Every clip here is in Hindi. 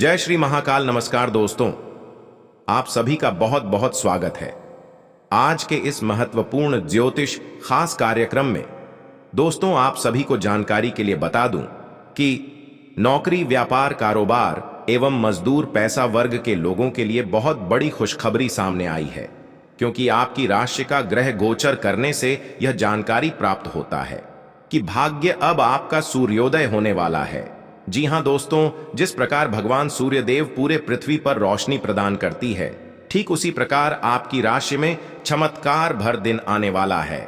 जय श्री महाकाल। नमस्कार दोस्तों, आप सभी का बहुत बहुत स्वागत है आज के इस महत्वपूर्ण ज्योतिष खास कार्यक्रम में। दोस्तों, आप सभी को जानकारी के लिए बता दूं कि नौकरी, व्यापार, कारोबार एवं मजदूर पैसा वर्ग के लोगों के लिए बहुत बड़ी खुशखबरी सामने आई है, क्योंकि आपकी राशि का ग्रह गोचर करने से यह जानकारी प्राप्त होता है कि भाग्य अब आपका सूर्योदय होने वाला है। जी हां दोस्तों, जिस प्रकार भगवान सूर्यदेव पूरे पृथ्वी पर रोशनी प्रदान करती है, ठीक उसी प्रकार आपकी राशि में चमत्कार भर दिन आने वाला है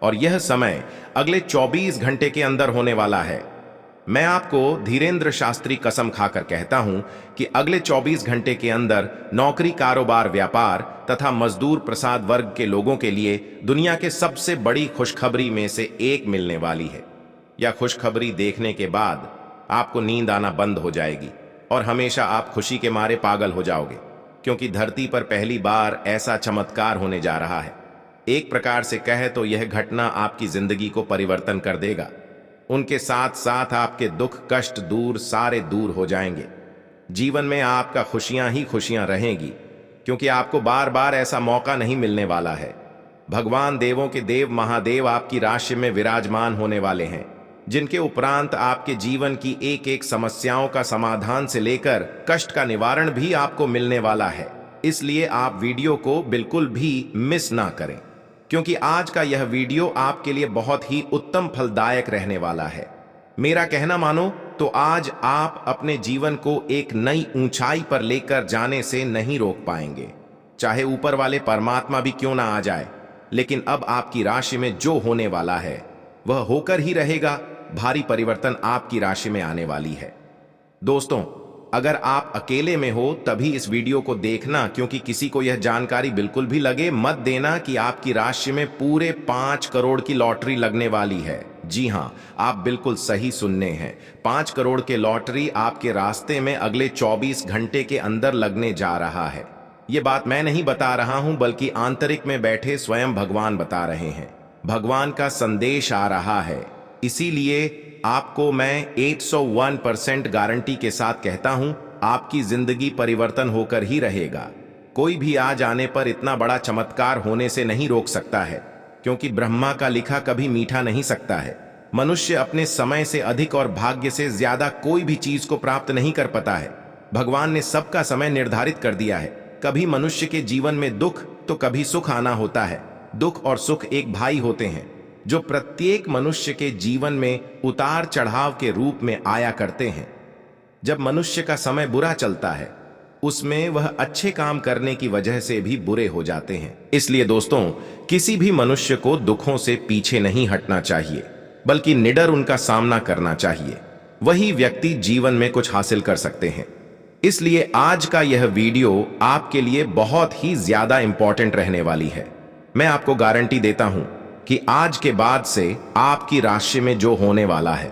और यह समय अगले 24 घंटे के अंदर होने वाला है। मैं आपको धीरेन्द्र शास्त्री कसम खाकर कहता हूं कि अगले 24 घंटे के अंदर नौकरी, कारोबार, व्यापार तथा मजदूर प्रसाद वर्ग के लोगों के लिए दुनिया के सबसे बड़ी खुशखबरी में से एक मिलने वाली है। यह खुशखबरी देखने के बाद आपको नींद आना बंद हो जाएगी और हमेशा आप खुशी के मारे पागल हो जाओगे, क्योंकि धरती पर पहली बार ऐसा चमत्कार होने जा रहा है। एक प्रकार से कहे तो यह घटना आपकी जिंदगी को परिवर्तन कर देगा। उनके साथ साथ आपके दुख, कष्ट सारे दूर हो जाएंगे। जीवन में आपका खुशियां ही खुशियां रहेंगी, क्योंकि आपको बार बार ऐसा मौका नहीं मिलने वाला है। भगवान देवों के देव महादेव आपकी राशि में विराजमान होने वाले हैं, जिनके उपरांत आपके जीवन की एक एक समस्याओं का समाधान से लेकर कष्ट का निवारण भी आपको मिलने वाला है। इसलिए आप वीडियो को बिल्कुल भी मिस ना करें, क्योंकि आज का यह वीडियो आपके लिए बहुत ही उत्तम फलदायक रहने वाला है। मेरा कहना मानो तो आज आप अपने जीवन को एक नई ऊंचाई पर लेकर जाने से नहीं रोक पाएंगे, चाहे ऊपर वाले परमात्मा भी क्यों ना आ जाए। लेकिन अब आपकी राशि में जो होने वाला है वह होकर ही रहेगा। भारी परिवर्तन आपकी राशि में आने वाली है। दोस्तों, अगर आप अकेले में हो तभी इस वीडियो को देखना, क्योंकि किसी को यह जानकारी बिल्कुल भी लगे मत देना कि आपकी राशि में पूरे 5 करोड़ की लॉटरी लगने वाली है। जी हां, आप बिल्कुल सही सुनने हैं। 5 करोड़ के लॉटरी आपके रास्ते में अगले 24 घंटे के अंदर लगने जा रहा है। यह बात मैं नहीं बता रहा हूं, बल्कि आंतरिक में बैठे स्वयं भगवान बता रहे हैं। भगवान का संदेश आ रहा है। इसीलिए आपको मैं 101% गारंटी के साथ कहता हूं, आपकी जिंदगी परिवर्तन होकर ही रहेगा। कोई भी आज आने पर इतना बड़ा चमत्कार होने से नहीं रोक सकता है, क्योंकि ब्रह्मा का लिखा कभी मीठा नहीं सकता है। मनुष्य अपने समय से अधिक और भाग्य से ज्यादा कोई भी चीज को प्राप्त नहीं कर पाता है। भगवान ने सबका समय निर्धारित कर दिया है। कभी मनुष्य के जीवन में दुख तो कभी सुख आना होता है। दुख और सुख एक भाई होते हैं, जो प्रत्येक मनुष्य के जीवन में उतार चढ़ाव के रूप में आया करते हैं। जब मनुष्य का समय बुरा चलता है, उसमें वह अच्छे काम करने की वजह से भी बुरे हो जाते हैं। इसलिए दोस्तों, किसी भी मनुष्य को दुखों से पीछे नहीं हटना चाहिए, बल्कि निडर उनका सामना करना चाहिए। वही व्यक्ति जीवन में कुछ हासिल कर सकते हैं। इसलिए आज का यह वीडियो आपके लिए बहुत ही ज्यादा इंपॉर्टेंट रहने वाली है। मैं आपको गारंटी देता हूं कि आज के बाद से आपकी राशि में जो होने वाला है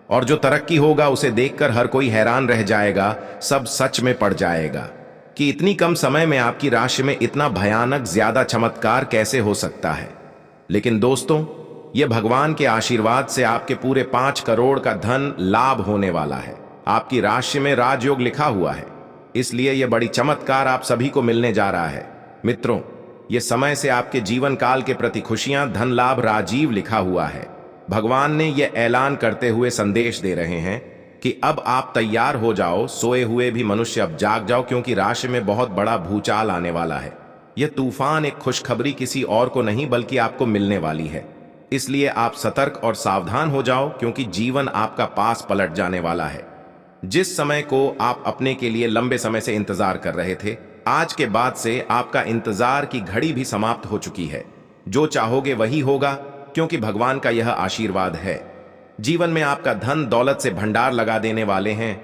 और जो तरक्की होगा, उसे देखकर हर कोई हैरान रह जाएगा। सब सच में पड़ जाएगा कि इतनी कम समय में आपकी राशि में इतना भयानक ज्यादा चमत्कार कैसे हो सकता है। लेकिन दोस्तों, यह भगवान के आशीर्वाद से आपके पूरे 5 करोड़ का धन लाभ होने वाला है। आपकी राशि में राजयोग लिखा हुआ है, इसलिए यह बड़ी चमत्कार आप सभी को मिलने जा रहा है। मित्रों, यह समय से आपके जीवन काल के प्रति खुशियां, धन लाभ, राजीव लिखा हुआ है। भगवान ने यह ऐलान करते हुए संदेश दे रहे हैं कि अब आप तैयार हो जाओ। सोए हुए भी मनुष्य अब जाग जाओ, क्योंकि राशि में बहुत बड़ा भूचाल आने वाला है। यह तूफान एक खुशखबरी किसी और को नहीं बल्कि आपको मिलने वाली है। इसलिए आप सतर्क और सावधान हो जाओ, क्योंकि जीवन आपका पास पलट जाने वाला है। जिस समय को आप अपने के लिए लंबे समय से इंतजार कर रहे थे, आज के बाद से आपका इंतजार की घड़ी भी समाप्त हो चुकी है। जो चाहोगे वही होगा, क्योंकि भगवान का यह आशीर्वाद है। जीवन में आपका धन दौलत से भंडार लगा देने वाले हैं।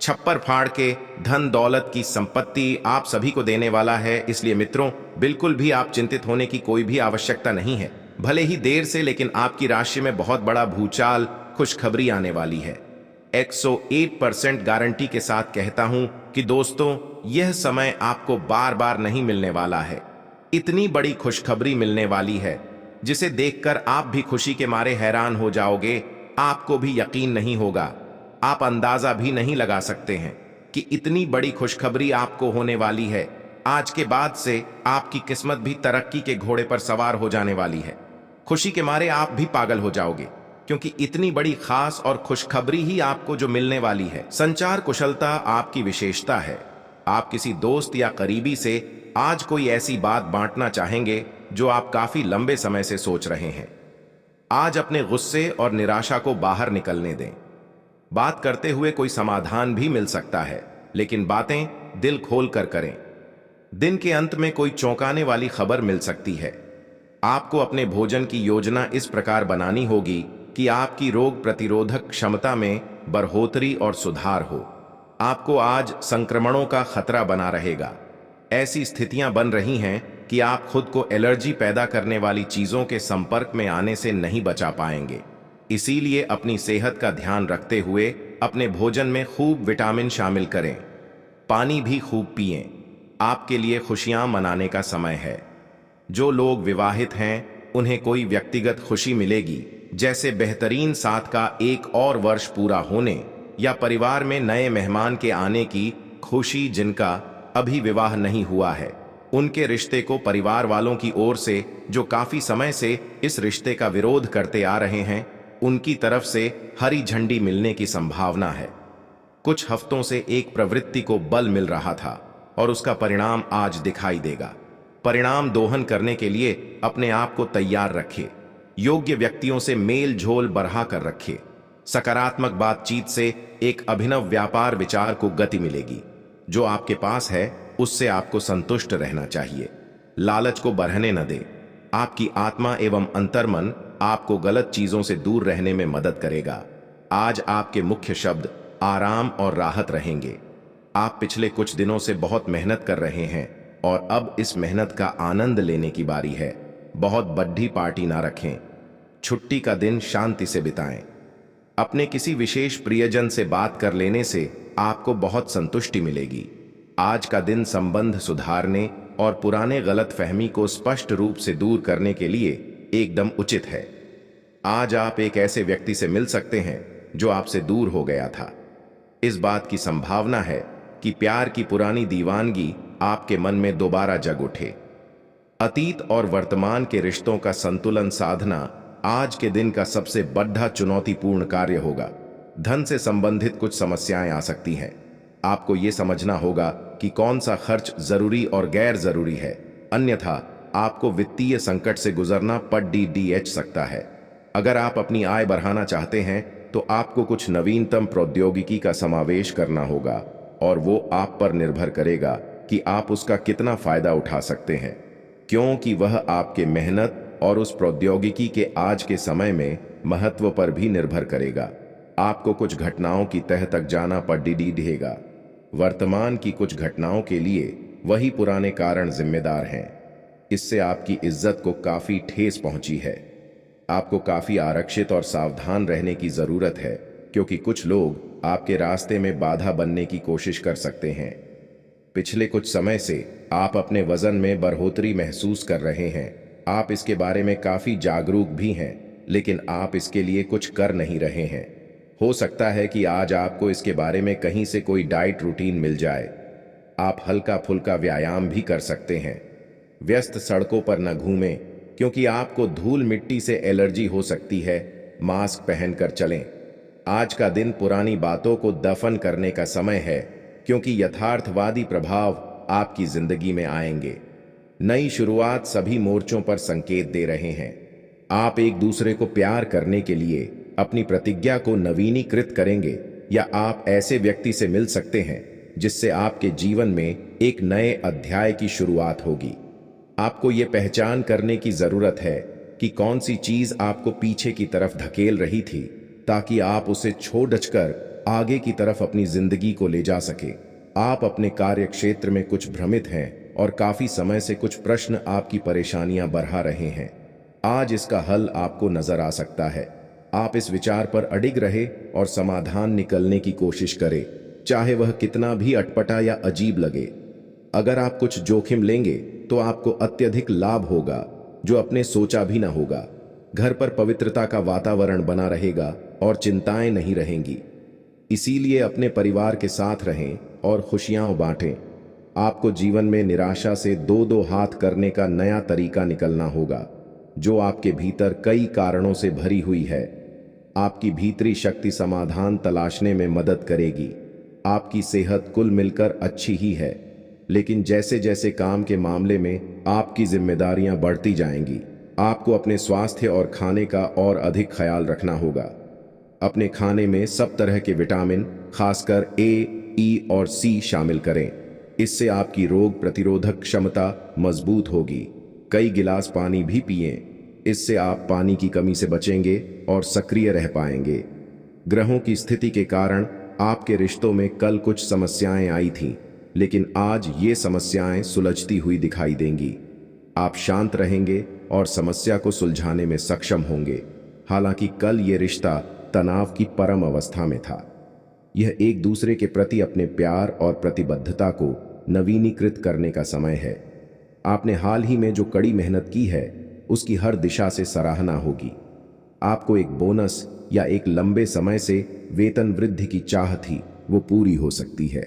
छप्पर फाड़ के धन दौलत की संपत्ति आप सभी को देने वाला है। इसलिए मित्रों, बिल्कुल भी आप चिंतित होने की कोई भी आवश्यकता नहीं है। भले ही देर से, लेकिन आपकी राशि में बहुत बड़ा भूचाल, खुशखबरी आने वाली है। 101% गारंटी के साथ कहता हूं कि दोस्तों, यह समय आपको बार बार नहीं मिलने वाला है। इतनी बड़ी खुशखबरी मिलने वाली है, जिसे देखकर आप भी खुशी के मारे हैरान हो जाओगे। आपको भी यकीन नहीं होगा, आप अंदाजा भी नहीं लगा सकते हैं। कि इतनी बड़ी खुशखबरी आपको होने वाली है। आज के बाद से आपकी किस्मत भी तरक्की के घोड़े पर सवार हो जाने वाली है। खुशी के मारे आप भी पागल हो जाओगे, क्योंकि इतनी बड़ी खास और खुशखबरी ही आपको जो मिलने वाली है। संचार कुशलता आपकी विशेषता है। आप किसी दोस्त या करीबी से आज कोई ऐसी बात बांटना चाहेंगे जो आप काफी लंबे समय से सोच रहे हैं। आज अपने गुस्से और निराशा को बाहर निकलने दें। बात करते हुए कोई समाधान भी मिल सकता है, लेकिन बातें दिल खोल कर करें। दिन के अंत में कोई चौंकाने वाली खबर मिल सकती है। आपको अपने भोजन की योजना इस प्रकार बनानी होगी कि आपकी रोग प्रतिरोधक क्षमता में बढ़ोतरी और सुधार हो। आपको आज संक्रमणों का खतरा बना रहेगा। ऐसी स्थितियां बन रही हैं कि आप खुद को एलर्जी पैदा करने वाली चीजों के संपर्क में आने से नहीं बचा पाएंगे। इसीलिए अपनी सेहत का ध्यान रखते हुए अपने भोजन में खूब विटामिन शामिल करें। पानी भी खूब पिएं। आपके लिए खुशियां मनाने का समय है। जो लोग विवाहित हैं उन्हें कोई व्यक्तिगत खुशी मिलेगी, जैसे बेहतरीन साथ का एक और वर्ष पूरा होने या परिवार में नए मेहमान के आने की खुशी। जिनका अभी विवाह नहीं हुआ है, उनके रिश्ते को परिवार वालों की ओर से जो काफी समय से इस रिश्ते का विरोध करते आ रहे हैं, उनकी तरफ से हरी झंडी मिलने की संभावना है। कुछ हफ्तों से एक प्रवृत्ति को बल मिल रहा था और उसका परिणाम आज दिखाई देगा। परिणाम दोहन करने के लिए अपने आप को तैयार रखें। योग्य व्यक्तियों से मेल झोल बढ़ा कर रखें। सकारात्मक बातचीत से एक अभिनव व्यापार विचार को गति मिलेगी। जो आपके पास है उससे आपको संतुष्ट रहना चाहिए। लालच को बढ़ने न दें। आपकी आत्मा एवं अंतर्मन आपको गलत चीजों से दूर रहने में मदद करेगा। आज आपके मुख्य शब्द आराम और राहत रहेंगे। आप पिछले कुछ दिनों से बहुत मेहनत कर रहे हैं और अब इस मेहनत का आनंद लेने की बारी है। बहुत बड़ी पार्टी ना रखें। छुट्टी का दिन शांति से बिताएं। अपने किसी विशेष प्रियजन से बात कर लेने से आपको बहुत संतुष्टि मिलेगी। आज का दिन संबंध सुधारने और पुराने गलतफहमी को स्पष्ट रूप से दूर करने के लिए एकदम उचित है। आज आप एक ऐसे व्यक्ति से मिल सकते हैं जो आपसे दूर हो गया था। इस बात की संभावना है कि प्यार की पुरानी दीवानगी आपके मन में दोबारा जग उठे। अतीत और वर्तमान के रिश्तों का संतुलन साधना आज के दिन का सबसे बड़ा चुनौतीपूर्ण कार्य होगा। धन से संबंधित कुछ समस्याएं आ सकती हैं। आपको यह समझना होगा कि कौन सा खर्च जरूरी और गैर जरूरी है, अन्यथा आपको वित्तीय संकट से गुजरना पड़ सकता है। अगर आप अपनी आय बढ़ाना चाहते हैं तो आपको कुछ नवीनतम प्रौद्योगिकी का समावेश करना होगा और वो आप पर निर्भर करेगा कि आप उसका कितना फायदा उठा सकते हैं, क्योंकि वह आपके मेहनत और उस प्रौद्योगिकी के आज के समय में महत्व पर भी निर्भर करेगा। आपको कुछ घटनाओं की तह तक जाना पड़ेगा। वर्तमान की कुछ घटनाओं के लिए वही पुराने कारण जिम्मेदार हैं। इससे आपकी इज्जत को काफी ठेस पहुंची है। आपको काफी आरक्षित और सावधान रहने की जरूरत है, क्योंकि कुछ लोग आपके रास्ते में बाधा बनने की कोशिश कर सकते हैं। पिछले कुछ समय से आप अपने वजन में बढ़ोतरी महसूस कर रहे हैं। आप इसके बारे में काफी जागरूक भी हैं, लेकिन आप इसके लिए कुछ कर नहीं रहे हैं। हो सकता है कि आज आपको इसके बारे में कहीं से कोई डाइट रूटीन मिल जाए। आप हल्का फुल्का व्यायाम भी कर सकते हैं। व्यस्त सड़कों पर न घूमें, क्योंकि आपको धूल मिट्टी से एलर्जी हो सकती है। मास्क पहनकर चलें। आज का दिन पुरानी बातों को दफन करने का समय है, क्योंकि यथार्थवादी प्रभाव आपकी जिंदगी में आएंगे। नई शुरुआत सभी मोर्चों पर संकेत दे रहे हैं। आप एक दूसरे को प्यार करने के लिए अपनी प्रतिज्ञा को नवीनीकृत करेंगे, या आप ऐसे व्यक्ति से मिल सकते हैं जिससे आपके जीवन में एक नए अध्याय की शुरुआत होगी। आपको ये पहचान करने की जरूरत है कि कौन सी चीज आपको पीछे की तरफ धकेल रही थी, ताकि आप उसे छोड़कर आगे की तरफ अपनी जिंदगी को ले जा सके। आप अपने कार्य क्षेत्र में कुछ भ्रमित हैं और काफी समय से कुछ प्रश्न आपकी परेशानियां बढ़ा रहे हैं। आज इसका हल आपको नजर आ सकता है। आप इस विचार पर अडिग रहे और समाधान निकलने की कोशिश करें, चाहे वह कितना भी अटपटा या अजीब लगे। अगर आप कुछ जोखिम लेंगे तो आपको अत्यधिक लाभ होगा, जो अपने सोचा भी ना होगा। घर पर पवित्रता का वातावरण बना रहेगा और चिंताएं नहीं रहेंगी। इसीलिए अपने परिवार के साथ रहें और खुशियां बांटें। आपको जीवन में निराशा से दो दो हाथ करने का नया तरीका निकलना होगा, जो आपके भीतर कई कारणों से भरी हुई है। आपकी भीतरी शक्ति समाधान तलाशने में मदद करेगी। आपकी सेहत कुल मिलकर अच्छी ही है, लेकिन जैसे जैसे काम के मामले में आपकी जिम्मेदारियां बढ़ती जाएंगी, आपको अपने स्वास्थ्य और खाने का और अधिक ख्याल रखना होगा। अपने खाने में सब तरह के विटामिन, खासकर ए, ई और सी शामिल करें। इससे आपकी रोग प्रतिरोधक क्षमता मजबूत होगी। कई गिलास पानी भी पिएं। इससे आप पानी की कमी से बचेंगे और सक्रिय रह पाएंगे। ग्रहों की स्थिति के कारण आपके रिश्तों में कल कुछ समस्याएं आई थीं, लेकिन आज ये समस्याएं सुलझती हुई दिखाई देंगी। आप शांत रहेंगे और समस्या को सुलझाने में सक्षम होंगे। हालांकि कल ये रिश्ता तनाव की परम अवस्था में था। यह एक दूसरे के प्रति अपने प्यार और प्रतिबद्धता को नवीनीकृत करने का समय है। आपने हाल ही में जो कड़ी मेहनत की है, उसकी हर दिशा से सराहना होगी। आपको एक बोनस या एक लंबे समय से वेतन वृद्धि की चाह थी, वो पूरी हो सकती है।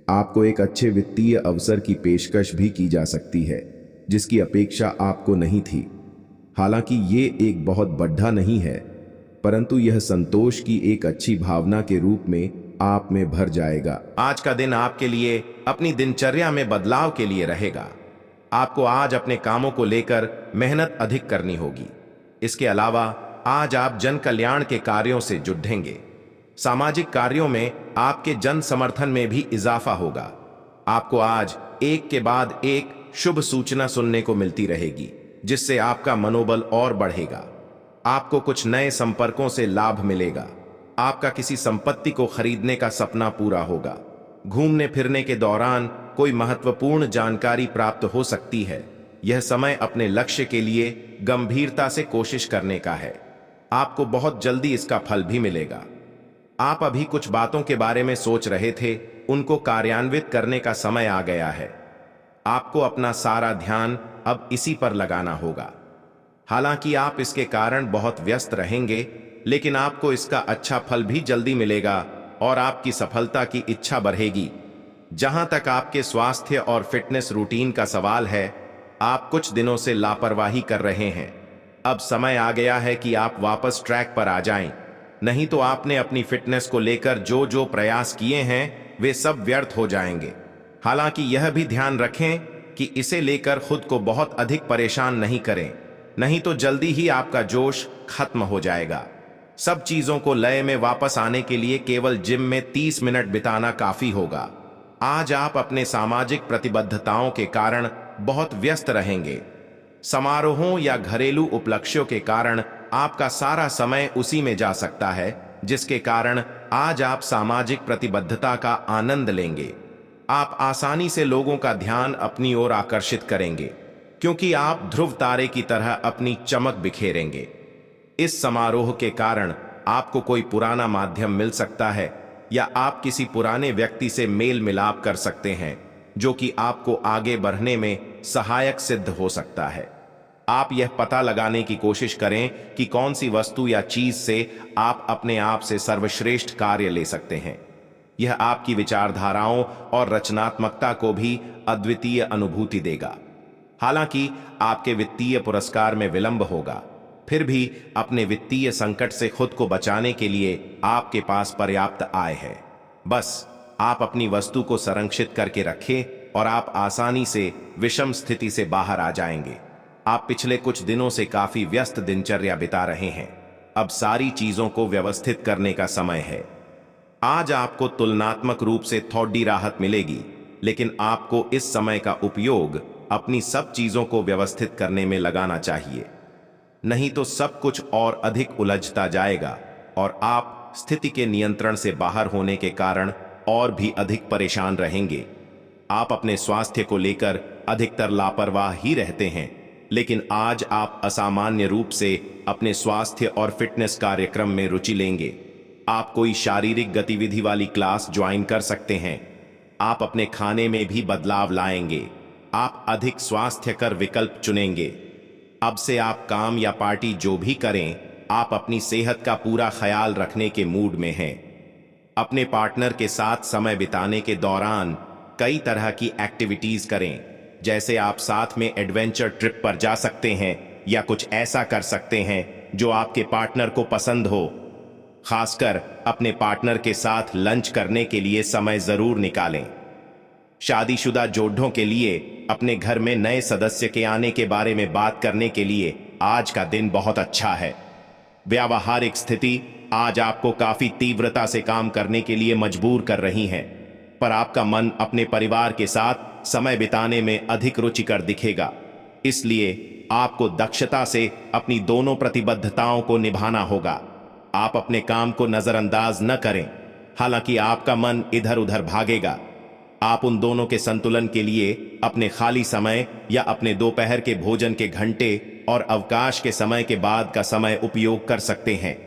आपको एक अच्छे वित्तीय अवसर की पेशकश भी की जा सकती है, जिसकी अपेक्षा आपको नहीं थी। हालांकि ये एक बहुत बड़ा नहीं है, परंतु यह संतोष की एक अच्छी भावना के रूप में आप में भर जाएगा। आज का दिन आपके लिए अपनी दिनचर्या में बदलाव के लिए रहेगा। आपको आज अपने कामों को लेकर मेहनत अधिक करनी होगी। इसके अलावा आज आप जन कल्याण के कार्यों से जुटेंगे। सामाजिक कार्यों में आपके जन समर्थन में भी इजाफा होगा। आपको आज एक के बाद एक शुभ सूचना सुनने को मिलती रहेगी, जिससे आपका मनोबल और बढ़ेगा। आपको कुछ नए संपर्कों से लाभ मिलेगा। आपका किसी संपत्ति को खरीदने का सपना पूरा होगा। घूमने फिरने के दौरान कोई महत्वपूर्ण जानकारी प्राप्त हो सकती है। यह समय अपने लक्ष्य के लिए गंभीरता से कोशिश करने का है। आपको बहुत जल्दी इसका फल भी मिलेगा। आप अभी कुछ बातों के बारे में सोच रहे थे, उनको कार्यान्वित करने का समय आ गया है। आपको अपना सारा ध्यान अब इसी पर लगाना होगा। हालांकि आप इसके कारण बहुत व्यस्त रहेंगे, लेकिन आपको इसका अच्छा फल भी जल्दी मिलेगा और आपकी सफलता की इच्छा बढ़ेगी। जहां तक आपके स्वास्थ्य और फिटनेस रूटीन का सवाल है, आप कुछ दिनों से लापरवाही कर रहे हैं। अब समय आ गया है कि आप वापस ट्रैक पर आ जाएं, नहीं तो आपने अपनी फिटनेस को लेकर जो जो प्रयास किए हैं वे सब व्यर्थ हो जाएंगे। हालांकि यह भी ध्यान रखें कि इसे लेकर खुद को बहुत अधिक परेशान नहीं करें, नहीं तो जल्दी ही आपका जोश खत्म हो जाएगा। सब चीजों को लय में वापस आने के लिए केवल जिम में 30 मिनट बिताना काफी होगा। आज आप अपने सामाजिक प्रतिबद्धताओं के कारण बहुत व्यस्त रहेंगे। समारोहों या घरेलू उपलक्ष्यों के कारण आपका सारा समय उसी में जा सकता है, जिसके कारण आज आप सामाजिक प्रतिबद्धता का आनंद लेंगे। आप आसानी से लोगों का ध्यान अपनी ओर आकर्षित करेंगे, क्योंकि आप ध्रुव तारे की तरह अपनी चमक बिखेरेंगे। इस समारोह के कारण आपको कोई पुराना माध्यम मिल सकता है, या आप किसी पुराने व्यक्ति से मेल मिलाप कर सकते हैं, जो कि आपको आगे बढ़ने में सहायक सिद्ध हो सकता है। आप यह पता लगाने की कोशिश करें कि कौन सी वस्तु या चीज से आप अपने आप से सर्वश्रेष्ठ कार्य ले सकते हैं। यह आपकी विचारधाराओं और रचनात्मकता को भी अद्वितीय अनुभूति देगा। हालांकि आपके वित्तीय पुरस्कार में विलंब होगा, फिर भी अपने वित्तीय संकट से खुद को बचाने के लिए आपके पास पर्याप्त आय है। बस आप अपनी वस्तु को संरक्षित करके रखें और आप आसानी से विषम स्थिति से बाहर आ जाएंगे। आप पिछले कुछ दिनों से काफी व्यस्त दिनचर्या बिता रहे हैं। अब सारी चीजों को व्यवस्थित करने का समय है। आज आपको तुलनात्मक रूप से थोड़ी राहत मिलेगी, लेकिन आपको इस समय का उपयोग अपनी सब चीजों को व्यवस्थित करने में लगाना चाहिए, नहीं तो सब कुछ और अधिक उलझता जाएगा और आप स्थिति के नियंत्रण से बाहर होने के कारण और भी अधिक परेशान रहेंगे। आप अपने स्वास्थ्य को लेकर अधिकतर लापरवाह ही रहते हैं, लेकिन आज आप असामान्य रूप से अपने स्वास्थ्य और फिटनेस कार्यक्रम में रुचि लेंगे। आप कोई शारीरिक गतिविधि वाली क्लास ज्वाइन कर सकते हैं। आप अपने खाने में भी बदलाव लाएंगे। आप अधिक स्वास्थ्यकर विकल्प चुनेंगे। अब से आप काम या पार्टी जो भी करें, आप अपनी सेहत का पूरा ख्याल रखने के मूड में हैं। अपने पार्टनर के साथ समय बिताने के दौरान कई तरह की एक्टिविटीज करें, जैसे आप साथ में एडवेंचर ट्रिप पर जा सकते हैं या कुछ ऐसा कर सकते हैं जो आपके पार्टनर को पसंद हो। खासकर अपने पार्टनर के साथ लंच करने के लिए समय जरूर निकालें। शादीशुदा जोड़ों के लिए अपने घर में नए सदस्य के आने के बारे में बात करने के लिए आज का दिन बहुत अच्छा है। व्यावहारिक स्थिति आज आपको काफी तीव्रता से काम करने के लिए मजबूर कर रही है, पर आपका मन अपने परिवार के साथ समय बिताने में अधिक रुचिकर दिखेगा। इसलिए आपको दक्षता से अपनी दोनों प्रतिबद्धताओं को निभाना होगा। आप अपने काम को नजरअंदाज न करें, हालांकि आपका मन इधर उधर भागेगा। आप उन दोनों के संतुलन के लिए अपने खाली समय या अपने दोपहर के भोजन के घंटे और अवकाश के समय के बाद का समय उपयोग कर सकते हैं।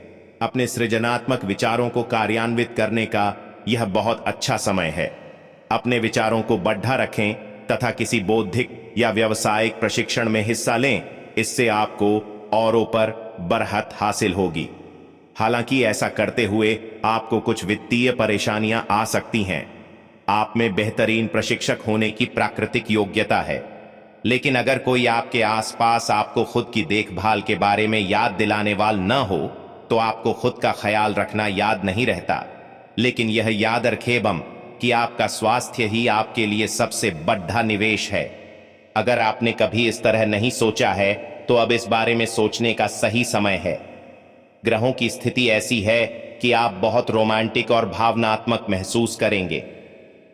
अपने सृजनात्मक विचारों को कार्यान्वित करने का यह बहुत अच्छा समय है। अपने विचारों को बढ़ा रखें तथा किसी बौद्धिक या व्यावसायिक प्रशिक्षण में हिस्सा लें। इससे आपको औरों पर बरहत हासिल होगी। हालांकि ऐसा करते हुए आपको कुछ वित्तीय परेशानियां आ सकती हैं। आप में बेहतरीन प्रशिक्षक होने की प्राकृतिक योग्यता है, लेकिन अगर कोई आपके आसपास आपको खुद की देखभाल के बारे में याद दिलाने वाला न हो तो आपको खुद का ख्याल रखना याद नहीं रहता। लेकिन यह याद रखें कि आपका स्वास्थ्य ही आपके लिए सबसे बड़ा निवेश है। अगर आपने कभी इस तरह नहीं सोचा है तो अब इस बारे में सोचने का सही समय है। ग्रहों की स्थिति ऐसी है कि आप बहुत रोमांटिक और भावनात्मक महसूस करेंगे।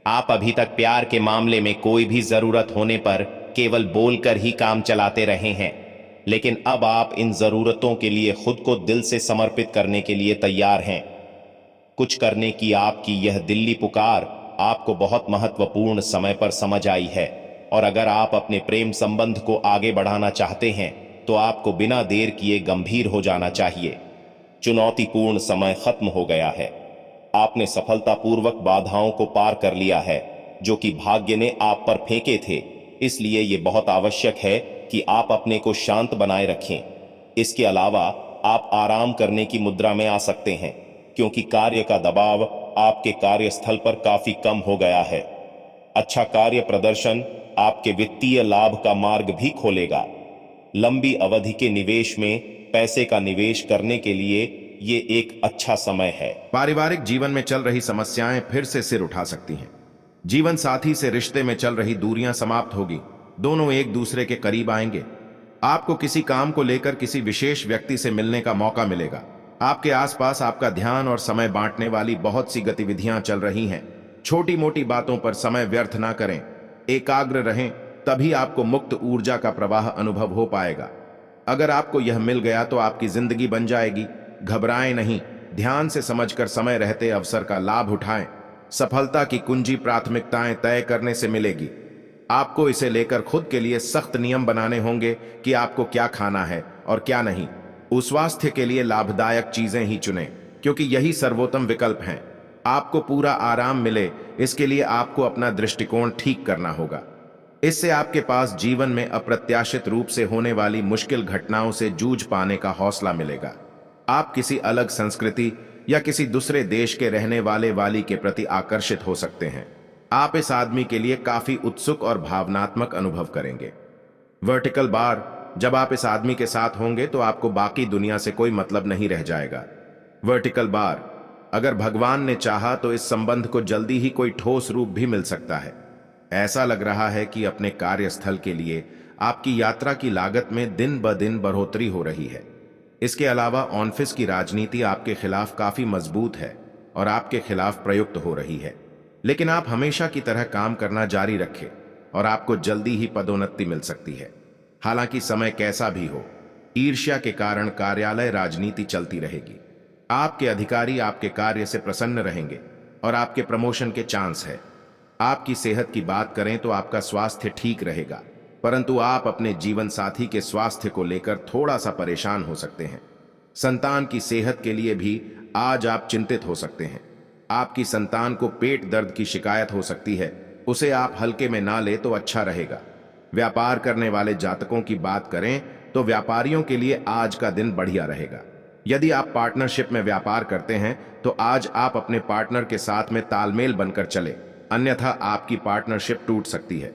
आप अभी तक प्यार के मामले में कोई भी जरूरत होने पर केवल बोलकर ही काम चलाते रहे हैं, लेकिन अब आप इन जरूरतों के लिए खुद को दिल से समर्पित करने के लिए तैयार हैं। कुछ करने की आपकी यह दिल्ली पुकार आपको बहुत महत्वपूर्ण समय पर समझ आई है, और अगर आप अपने प्रेम संबंध को आगे बढ़ाना चाहते हैं तो आपको बिना देर किए गंभीर हो जाना चाहिए। चुनौतीपूर्ण समय खत्म हो गया है। आपने सफलतापूर्वक बाधाओं को पार कर लिया है जो कि भाग्य ने आप पर फेंके थे। इसलिए यह बहुत आवश्यक है कि आप अपने को शांत बनाए रखें। इसके अलावा आप आराम करने की मुद्रा में आ सकते हैं, क्योंकि कार्य का दबाव आपके कार्यस्थल पर काफी कम हो गया है। अच्छा कार्य प्रदर्शन आपके वित्तीय लाभ का मार्ग भी खोलेगा। लंबी अवधि के निवेश में पैसे का निवेश करने के लिए ये एक अच्छा समय है। पारिवारिक जीवन में चल रही समस्याएं फिर से सिर उठा सकती हैं। जीवन साथी से रिश्ते में चल रही दूरियां समाप्त होगी। दोनों एक दूसरे के करीब आएंगे। आपको किसी काम को लेकर किसी विशेष व्यक्ति से मिलने का मौका मिलेगा। आपके आसपास आपका ध्यान और समय बांटने वाली बहुत सी गतिविधियां चल रही हैं। छोटी मोटी बातों पर समय व्यर्थ ना करें, एकाग्र रहें, तभी आपको मुक्त ऊर्जा का प्रवाह अनुभव हो पाएगा। अगर आपको यह मिल गया तो आपकी जिंदगी बन जाएगी। घबराएं नहीं, ध्यान से समझकर समय रहते अवसर का लाभ उठाएं। सफलता की कुंजी प्राथमिकताएं तय करने से मिलेगी। आपको इसे लेकर खुद के लिए सख्त नियम बनाने होंगे कि आपको क्या खाना है और क्या नहीं। उस स्वास्थ्य के लिए लाभदायक चीजें ही चुनें, क्योंकि यही सर्वोत्तम विकल्प हैं। आपको पूरा आराम मिले, इसके लिए आपको अपना दृष्टिकोण ठीक करना होगा। इससे आपके पास जीवन में अप्रत्याशित रूप से होने वाली मुश्किल घटनाओं से जूझ पाने का हौसला मिलेगा। आप किसी अलग संस्कृति या किसी दूसरे देश के रहने वाली के प्रति आकर्षित हो सकते हैं। आप इस आदमी के लिए काफी उत्सुक और भावनात्मक अनुभव करेंगे। वर्टिकल बार, जब आप इस आदमी के साथ होंगे तो आपको बाकी दुनिया से कोई मतलब नहीं रह जाएगा। वर्टिकल बार, अगर भगवान ने चाहा तो इस संबंध को जल्दी ही कोई ठोस रूप भी मिल सकता है। ऐसा लग रहा है कि अपने कार्यस्थल के लिए आपकी यात्रा की लागत में दिन ब दिन बढ़ोतरी हो रही है। इसके अलावा ऑफिस की राजनीति आपके खिलाफ काफी मजबूत है और आपके खिलाफ प्रयुक्त हो रही है, लेकिन आप हमेशा की तरह काम करना जारी रखें और आपको जल्दी ही पदोन्नति मिल सकती है। हालांकि समय कैसा भी हो, ईर्ष्या के कारण कार्यालय राजनीति चलती रहेगी। आपके अधिकारी आपके कार्य से प्रसन्न रहेंगे और आपके प्रमोशन के चांस है। आपकी सेहत की बात करें तो आपका स्वास्थ्य ठीक रहेगा, परंतु आप अपने जीवन साथी के स्वास्थ्य को लेकर थोड़ा सा परेशान हो सकते हैं। संतान की सेहत के लिए भी आज आप चिंतित हो सकते हैं। आपकी संतान को पेट दर्द की शिकायत हो सकती है, उसे आप हल्के में ना ले तो अच्छा रहेगा। व्यापार करने वाले जातकों की बात करें तो व्यापारियों के लिए आज का दिन बढ़िया रहेगा। यदि आप पार्टनरशिप में व्यापार करते हैं तो आज आप अपने पार्टनर के साथ में तालमेल बनकर चले, अन्यथा आपकी पार्टनरशिप टूट सकती है।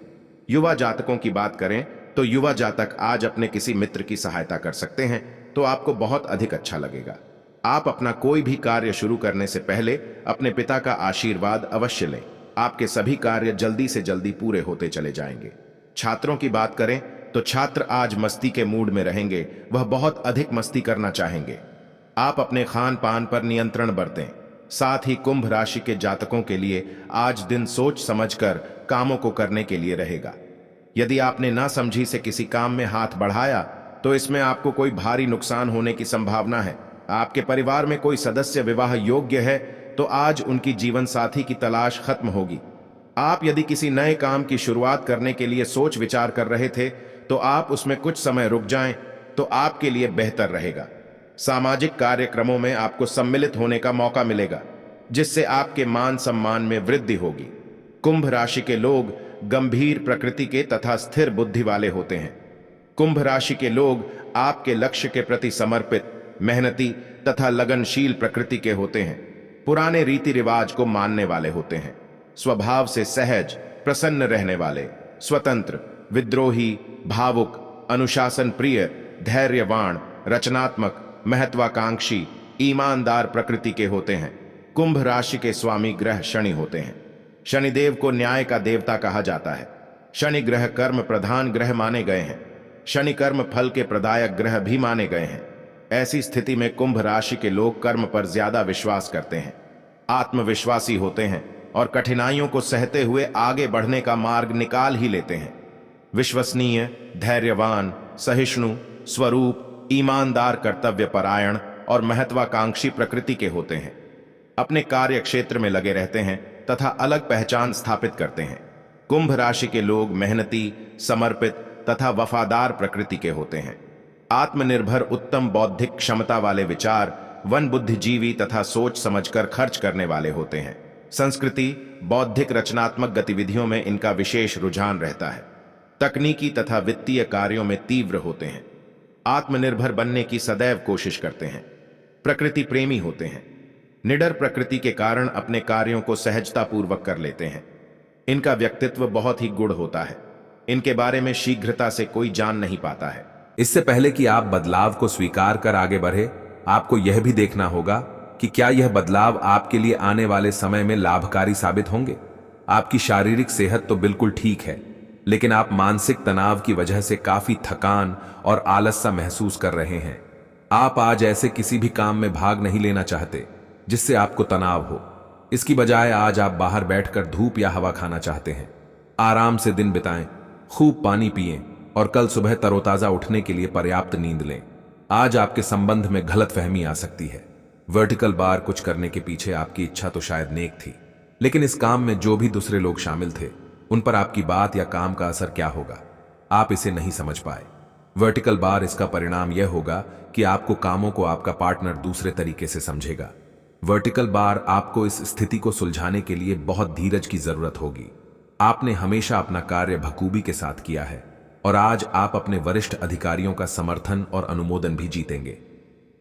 युवा जातकों की बात करें तो युवा जातक आज अपने किसी मित्र की सहायता कर सकते हैं तो आपको बहुत अधिक अच्छा लगेगा। आप अपना कोई भी कार्य शुरू करने से पहले अपने पिता का आशीर्वाद अवश्य लें। आपके सभी कार्य जल्दी से जल्दी पूरे होते चले जाएंगे। छात्रों की बात करें तो छात्र आज मस्ती के मूड में रहेंगे, वह बहुत अधिक मस्ती करना चाहेंगे। आप अपने खान पान पर नियंत्रण बरतें। साथ ही कुंभ राशि के जातकों के लिए आज दिन सोच समझकर कामों को करने के लिए रहेगा। यदि आपने ना समझी से किसी काम में हाथ बढ़ाया तो इसमें आपको कोई भारी नुकसान होने की संभावना है। आपके परिवार में कोई सदस्य विवाह योग्य है तो आज उनकी जीवन साथी की तलाश खत्म होगी। आप यदि किसी नए काम की शुरुआत करने के लिए सोच विचार कर रहे थे तो आप उसमें कुछ समय रुक जाएं तो आपके लिए बेहतर रहेगा। सामाजिक कार्यक्रमों में आपको सम्मिलित होने का मौका मिलेगा, जिससे आपके मान सम्मान में वृद्धि होगी। कुंभ राशि के लोग गंभीर प्रकृति के तथा स्थिर बुद्धि वाले होते हैं। कुंभ राशि के लोग आपके लक्ष्य के प्रति समर्पित, मेहनती तथा लगनशील प्रकृति के होते हैं। पुराने रीति रिवाज को मानने वाले होते हैं। स्वभाव से सहज, प्रसन्न रहने वाले, स्वतंत्र, विद्रोही, भावुक, अनुशासन प्रिय, धैर्यवान, रचनात्मक, महत्वाकांक्षी, ईमानदार प्रकृति के होते हैं। कुंभ राशि के स्वामी ग्रह शनि होते हैं। शनिदेव को न्याय का देवता कहा जाता है। शनि ग्रह कर्म प्रधान ग्रह माने गए हैं। शनि कर्म फल के प्रदायक ग्रह भी माने गए हैं। ऐसी स्थिति में कुंभ राशि के लोग कर्म पर ज्यादा विश्वास करते हैं, आत्मविश्वासी होते हैं और कठिनाइयों को सहते हुए आगे बढ़ने का मार्ग निकाल ही लेते हैं। विश्वसनीय, धैर्यवान, सहिष्णु, स्वरूप, ईमानदार, कर्तव्यपरायण और महत्वाकांक्षी प्रकृति के होते हैं। अपने कार्य क्षेत्र में लगे रहते हैं तथा अलग पहचान स्थापित करते हैं। कुंभ राशि के लोग मेहनती, समर्पित तथा वफादार प्रकृति के होते हैं। आत्मनिर्भर, उत्तम बौद्धिक क्षमता वाले विचार, वन बुद्धिजीवी तथा सोच समझकर खर्च करने वाले होते हैं। संस्कृति, बौद्धिक, रचनात्मक गतिविधियों में इनका विशेष रुझान रहता है। तकनीकी तथा वित्तीय कार्यों में तीव्र होते हैं। आत्मनिर्भर बनने की सदैव कोशिश करते हैं। प्रकृति प्रेमी होते हैं। निडर प्रकृति के कारण अपने कार्यों को सहजतापूर्वक कर लेते हैं। इनका व्यक्तित्व बहुत ही गुड़ होता है। इनके बारे में शीघ्रता से कोई जान नहीं पाता है। इससे पहले कि आप बदलाव को स्वीकार कर आगे बढ़े, आपको यह भी देखना होगा कि क्या यह बदलाव आपके लिए आने वाले समय में लाभकारी साबित होंगे। आपकी शारीरिक सेहत तो बिल्कुल ठीक है, लेकिन आप मानसिक तनाव की वजह से काफी थकान और आलस सा महसूस कर रहे हैं। आप आज ऐसे किसी भी काम में भाग नहीं लेना चाहते जिससे आपको तनाव हो। इसकी बजाय आज आप बाहर बैठकर धूप या हवा खाना चाहते हैं। आराम से दिन बिताएं, खूब पानी पिएं और कल सुबह तरोताजा उठने के लिए पर्याप्त नींद लें। आज आपके संबंध में गलतफहमी आ सकती है। वर्टिकल बार कुछ करने के पीछे आपकी इच्छा तो शायद नेक थी, लेकिन इस काम में जो भी दूसरे लोग शामिल थे उन पर आपकी बात या काम का असर क्या होगा, आप इसे नहीं समझ पाए। वर्टिकल बार, इसका परिणाम यह होगा कि आपको कामों को आपका पार्टनर दूसरे तरीके से समझेगा। वर्टिकल बार, आपको इस स्थिति को सुलझाने के लिए बहुत धीरज की जरूरत होगी। आपने हमेशा अपना कार्य बखूबी के साथ किया है और आज आप अपने वरिष्ठ अधिकारियों का समर्थन और अनुमोदन भी जीतेंगे।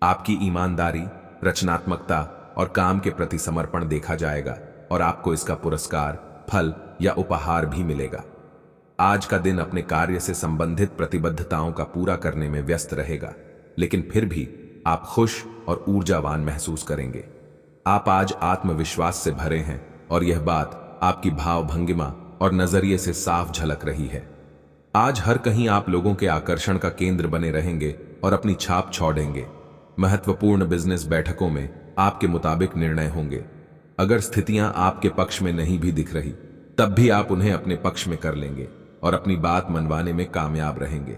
आपकी ईमानदारी, रचनात्मकता और काम के प्रति समर्पण देखा जाएगा और आपको इसका पुरस्कार, फल या उपहार भी मिलेगा। आज का दिन अपने कार्य से संबंधित प्रतिबद्धताओं का पूरा करने में व्यस्त रहेगा, लेकिन फिर भी आप खुश और ऊर्जावान महसूस करेंगे। आप आज आत्मविश्वास से भरे हैं और यह बात आपकी भाव भंगिमा और नजरिए से साफ झलक रही है। आज हर कहीं आप लोगों के आकर्षण का केंद्र बने रहेंगे और अपनी छाप छोड़ेंगे। महत्वपूर्ण बिजनेस बैठकों में आपके मुताबिक निर्णय होंगे। अगर स्थितियां आपके पक्ष में नहीं भी दिख रही, तब भी आप उन्हें अपने पक्ष में कर लेंगे और अपनी बात मनवाने में कामयाब रहेंगे।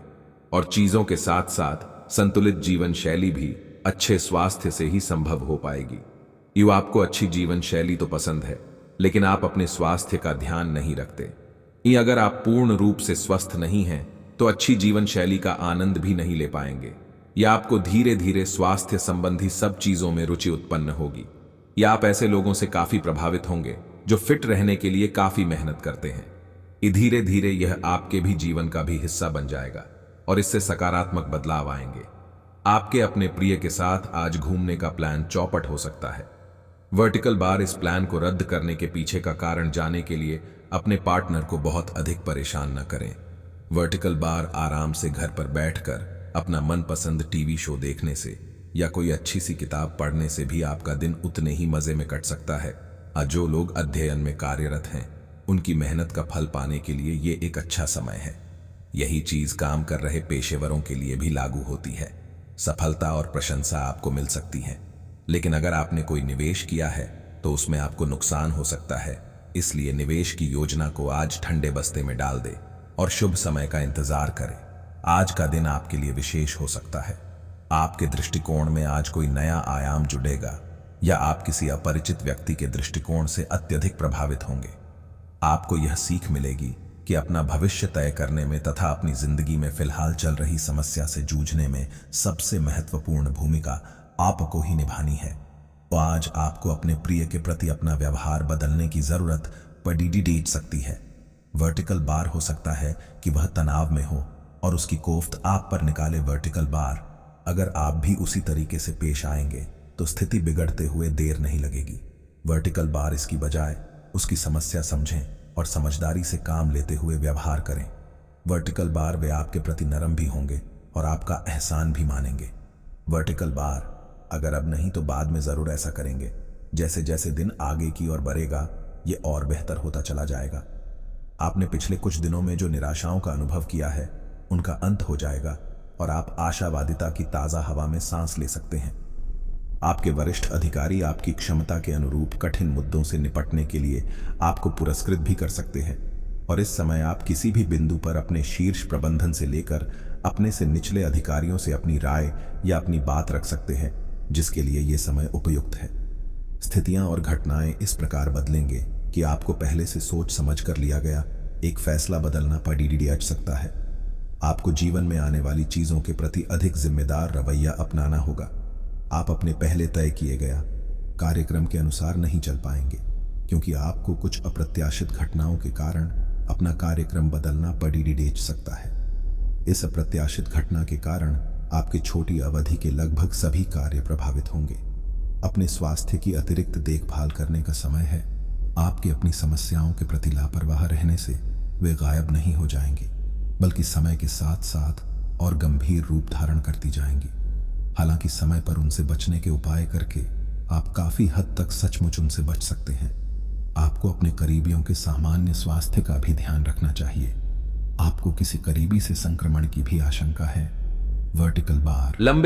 और चीजों के साथ साथ संतुलित जीवन शैली भी अच्छे स्वास्थ्य से ही संभव हो पाएगी। आपको अच्छी जीवन शैली तो पसंद है, लेकिन आप अपने स्वास्थ्य का ध्यान नहीं रखते। अगर आप पूर्ण रूप से स्वस्थ नहीं हैं तो अच्छी जीवन शैली का आनंद भी नहीं ले पाएंगे। या आपको धीरे धीरे स्वास्थ्य संबंधी सब चीजों में रुचि उत्पन्न होगी। या आप ऐसे लोगों से काफी प्रभावित होंगे जो फिट रहने के लिए काफी मेहनत करते हैं। धीरे धीरे यह आपके भी जीवन का भी हिस्सा बन जाएगा और इससे सकारात्मक बदलाव आएंगे। आपके अपने प्रिय के साथ आज घूमने का प्लान चौपट हो सकता है। वर्टिकल बार इस प्लान को रद्द करने के पीछे का कारण जानने के लिए अपने पार्टनर को बहुत अधिक परेशान न करें। वर्टिकल बार आराम से घर पर बैठकर अपना मनपसंद टीवी शो देखने से या कोई अच्छी सी किताब पढ़ने से भी आपका दिन उतने ही मजे में कट सकता है। जो लोग अध्ययन में कार्यरत हैं उनकी मेहनत का फल पाने के लिए ये एक अच्छा समय है। यही चीज काम कर रहे पेशेवरों के लिए भी लागू होती है। सफलता और प्रशंसा आपको मिल सकती है, लेकिन अगर आपने कोई निवेश किया है तो उसमें आपको नुकसान हो सकता है। इसलिए निवेश की योजना को आज ठंडे बस्ते में डाल दे और शुभ समय का इंतजार करें। आज का दिन आपके लिए विशेष हो सकता है। आपके दृष्टिकोण में आज कोई नया आयाम जुड़ेगा या आप किसी अपरिचित व्यक्ति के दृष्टिकोण से अत्यधिक प्रभावित होंगे। आपको यह सीख मिलेगी कि अपना भविष्य तय करने में तथा अपनी जिंदगी में फिलहाल चल रही समस्या से जूझने में सबसे महत्वपूर्ण भूमिका आपको ही निभानी है। तो आज आपको अपने प्रिय के प्रति अपना व्यवहार बदलने की जरूरत पड़ सकती है। वर्टिकल बार हो सकता है कि वह तनाव में हो और उसकी कोफ्त आप पर निकाले। वर्टिकल बार, अगर आप भी उसी तरीके से पेश आएंगे तो स्थिति बिगड़ते हुए देर नहीं लगेगी। वर्टिकल बार इसकी बजाय उसकी समस्या समझें और समझदारी से काम लेते हुए व्यवहार करें। वर्टिकल बार वे आपके प्रति नरम भी होंगे और आपका एहसान भी मानेंगे। वर्टिकल बार, अगर अब नहीं तो बाद में जरूर ऐसा करेंगे। जैसे जैसे दिन आगे की ओर बढ़ेगा ये और बेहतर होता चला जाएगा। आपने पिछले कुछ दिनों में जो निराशाओं का अनुभव किया है उनका अंत हो जाएगा और आप आशावादिता की ताजा हवा में सांस ले सकते हैं। आपके वरिष्ठ अधिकारी आपकी क्षमता के अनुरूप कठिन मुद्दों से निपटने के लिए आपको पुरस्कृत भी कर सकते हैं और इस समय आप किसी भी बिंदु पर अपने शीर्ष प्रबंधन से लेकर अपने से निचले अधिकारियों से अपनी राय या अपनी बात रख सकते हैं, जिसके लिए यह समय उपयुक्त है। स्थितियां और घटनाएं इस प्रकार बदलेंगे कि आपको पहले से सोच समझ कर लिया गया एक फैसला बदलना पड़ सकता है। आपको जीवन में आने वाली चीजों के प्रति अधिक जिम्मेदार रवैया अपनाना होगा। आप अपने पहले तय किए गया कार्यक्रम के अनुसार नहीं चल पाएंगे, क्योंकि आपको कुछ अप्रत्याशित घटनाओं के कारण अपना कार्यक्रम बदलना पड़ सकता है। इस अप्रत्याशित घटना के कारण आपके छोटी अवधि के लगभग सभी कार्य प्रभावित होंगे। अपने स्वास्थ्य की अतिरिक्त देखभाल करने का समय है। आपकी अपनी समस्याओं के प्रति लापरवाह रहने से वे गायब नहीं हो जाएंगी, बल्कि समय के साथ साथ और गंभीर रूप धारण करती जाएंगी। हालांकि समय पर उनसे बचने के उपाय करके आप काफी हद तक सचमुच उनसे बच सकते हैं। आपको अपने करीबियों के सामान्य स्वास्थ्य का भी ध्यान रखना चाहिए। आपको किसी करीबी से संक्रमण की भी आशंका है। वर्टिकल बार, लंबे